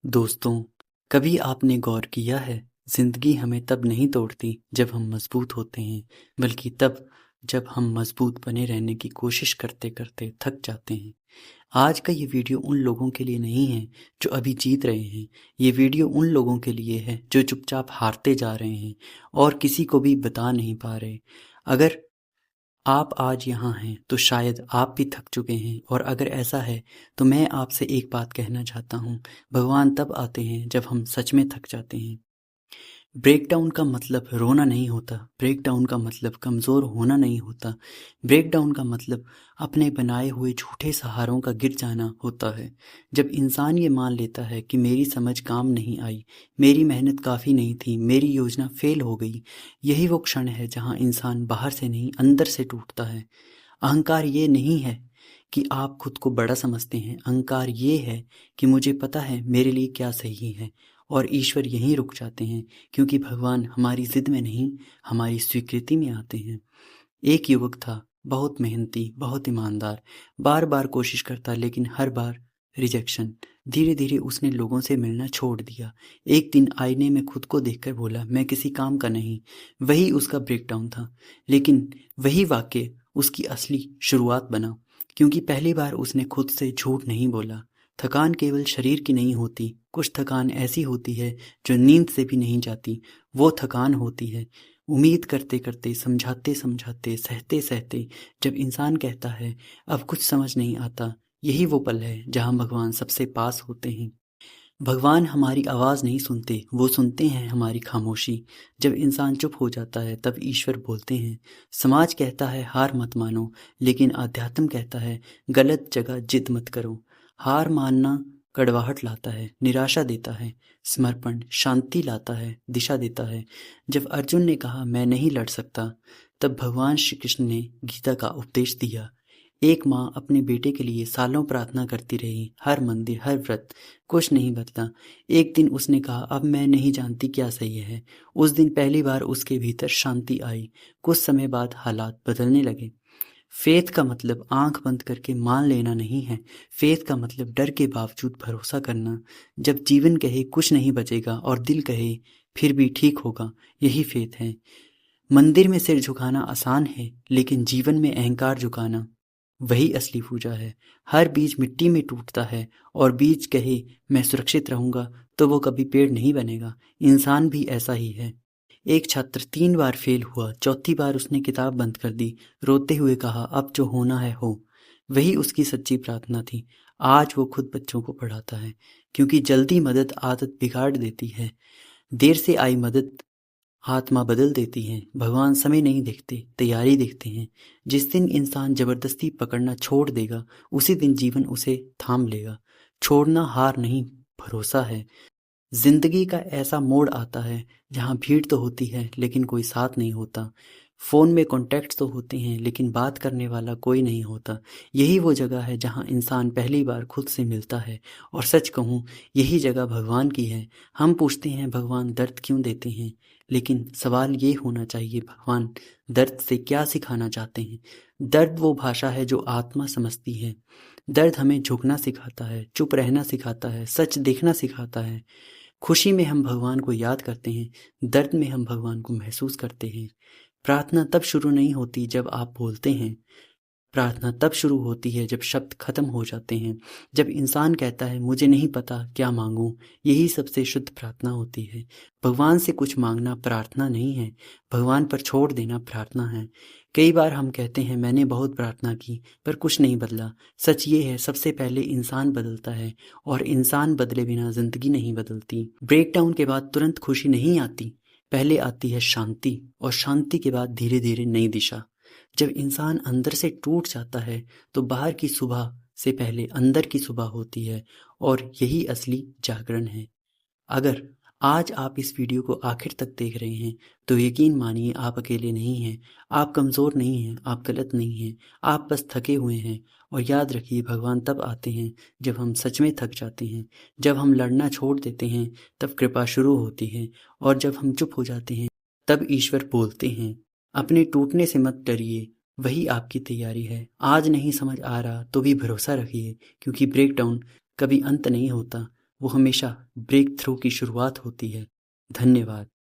दोस्तों, कभी आपने गौर किया है, जिंदगी हमें तब नहीं तोड़ती जब हम मजबूत होते हैं, बल्कि तब जब हम मजबूत बने रहने की कोशिश करते करते थक जाते हैं। आज का ये वीडियो उन लोगों के लिए नहीं है जो अभी जीत रहे हैं। ये वीडियो उन लोगों के लिए है जो चुपचाप हारते जा रहे हैं और किसी को भी बता नहीं पा रहे। अगर आप आज यहाँ हैं तो शायद आप भी थक चुके हैं, और अगर ऐसा है तो मैं आपसे एक बात कहना चाहता हूँ। भगवान तब आते हैं जब हम सच में थक जाते हैं। ब्रेकडाउन का मतलब रोना नहीं होता। ब्रेकडाउन का मतलब कमज़ोर होना नहीं होता। ब्रेकडाउन का मतलब अपने बनाए हुए झूठे सहारों का गिर जाना होता है। जब इंसान ये मान लेता है कि मेरी समझ काम नहीं आई, मेरी मेहनत काफ़ी नहीं थी, मेरी योजना फेल हो गई, यही वो क्षण है जहाँ इंसान बाहर से नहीं अंदर से टूटता है। अहंकार ये नहीं है कि आप खुद को बड़ा समझते हैं। अहंकार ये है कि मुझे पता है मेरे लिए क्या सही है। और ईश्वर यहीं रुक जाते हैं, क्योंकि भगवान हमारी जिद में नहीं, हमारी स्वीकृति में आते हैं। एक युवक था, बहुत मेहनती, बहुत ईमानदार, बार बार कोशिश करता, लेकिन हर बार रिजेक्शन। धीरे धीरे उसने लोगों से मिलना छोड़ दिया। एक दिन आईने में खुद को देखकर बोला, मैं किसी काम का नहीं। वही उसका ब्रेकडाउन था, लेकिन वही वाक्य उसकी असली शुरुआत बना, क्योंकि पहली बार उसने खुद से झूठ नहीं बोला। थकान केवल शरीर की नहीं होती, कुछ थकान ऐसी होती है जो नींद से भी नहीं जाती। वो थकान होती है उम्मीद करते करते, समझाते समझाते, सहते सहते, जब इंसान कहता है अब कुछ समझ नहीं आता। यही वो पल है जहाँ भगवान सबसे पास होते हैं। भगवान हमारी आवाज़ नहीं सुनते, वो सुनते हैं हमारी खामोशी। जब इंसान चुप हो जाता है तब ईश्वर बोलते हैं। समाज कहता है हार मत मानो, लेकिन अध्यात्म कहता है गलत जगह जिद मत करो। हार मानना कड़वाहट लाता है, निराशा देता है। समर्पण शांति लाता है, दिशा देता है। जब अर्जुन ने कहा मैं नहीं लड़ सकता, तब भगवान श्री कृष्ण ने गीता का उपदेश दिया। एक माँ अपने बेटे के लिए सालों प्रार्थना करती रही, हर मंदिर, हर व्रत, कुछ नहीं बदला। एक दिन उसने कहा अब मैं नहीं जानती क्या सही है। उस दिन पहली बार उसके भीतर शांति आई। कुछ समय बाद हालात बदलने लगे। फेथ का मतलब आंख बंद करके मान लेना नहीं है। फेथ का मतलब डर के बावजूद भरोसा करना। जब जीवन कहे कुछ नहीं बचेगा और दिल कहे फिर भी ठीक होगा, यही फेथ है। मंदिर में सिर झुकाना आसान है, लेकिन जीवन में अहंकार झुकाना वही असली पूजा है। हर बीज मिट्टी में टूटता है, और बीज कहे मैं सुरक्षित रहूंगा तो वो कभी पेड़ नहीं बनेगा। इंसान भी ऐसा ही है। एक छात्र 3 बार फेल हुआ, चौथी बार उसने किताब बंद कर दी, रोते हुए कहा अब जो होना है हो। वही उसकी सच्ची प्रार्थना थी। आज वो खुद बच्चों को पढ़ाता है, क्योंकि जल्दी मदद आदत बिगाड़ देती है। देर से आई मदद आत्मा बदल देती है। भगवान समय नहीं देखते, तैयारी देखते हैं। जिस दिन इंसान जबरदस्ती पकड़ना छोड़ देगा, उसी दिन जीवन उसे थाम लेगा। छोड़ना हार नहीं, भरोसा है। जिंदगी का ऐसा मोड़ आता है जहाँ भीड़ तो होती है लेकिन कोई साथ नहीं होता। फोन में कॉन्टैक्ट्स तो होते हैं लेकिन बात करने वाला कोई नहीं होता। यही वो जगह है जहाँ इंसान पहली बार खुद से मिलता है। और सच कहूँ, यही जगह भगवान की है। हम पूछते हैं भगवान दर्द क्यों देते हैं, लेकिन सवाल ये होना चाहिए भगवान दर्द से क्या सिखाना चाहते हैं। दर्द वो भाषा है जो आत्मा समझती है। दर्द हमें झुकना सिखाता है, चुप रहना सिखाता है, सच देखना सिखाता है। खुशी में हम भगवान को याद करते हैं, दर्द में हम भगवान को महसूस करते हैं। प्रार्थना तब शुरू नहीं होती जब आप बोलते हैं। प्रार्थना तब शुरू होती है जब शब्द खत्म हो जाते हैं। जब इंसान कहता है मुझे नहीं पता क्या मांगूं, यही सबसे शुद्ध प्रार्थना होती है। भगवान से कुछ मांगना प्रार्थना नहीं है, भगवान पर छोड़ देना प्रार्थना है। कई बार हम कहते हैं मैंने बहुत प्रार्थना की पर कुछ नहीं बदला। सच ये है सबसे पहले इंसान बदलता है, और इंसान बदले बिना जिंदगी नहीं बदलती। ब्रेकडाउन के बाद तुरंत खुशी नहीं आती, पहले आती है शांति, और शांति के बाद धीरे धीरे नई दिशा। जब इंसान अंदर से टूट जाता है तो बाहर की सुबह से पहले अंदर की सुबह होती है, और यही असली जागरण है। अगर आज आप इस वीडियो को आखिर तक देख रहे हैं तो यकीन मानिए आप अकेले नहीं हैं। आप कमज़ोर नहीं हैं, आप गलत नहीं हैं, आप बस थके हुए हैं। और याद रखिए भगवान तब आते हैं जब हम सच में थक जाते हैं। जब हम लड़ना छोड़ देते हैं तब कृपा शुरू होती है, और जब हम चुप हो जाते हैं तब ईश्वर बोलते हैं। अपने टूटने से मत डरिए, वही आपकी तैयारी है। आज नहीं समझ आ रहा तो भी भरोसा रखिए, क्योंकि ब्रेकडाउन कभी अंत नहीं होता, वो हमेशा ब्रेक थ्रू की शुरुआत होती है। धन्यवाद।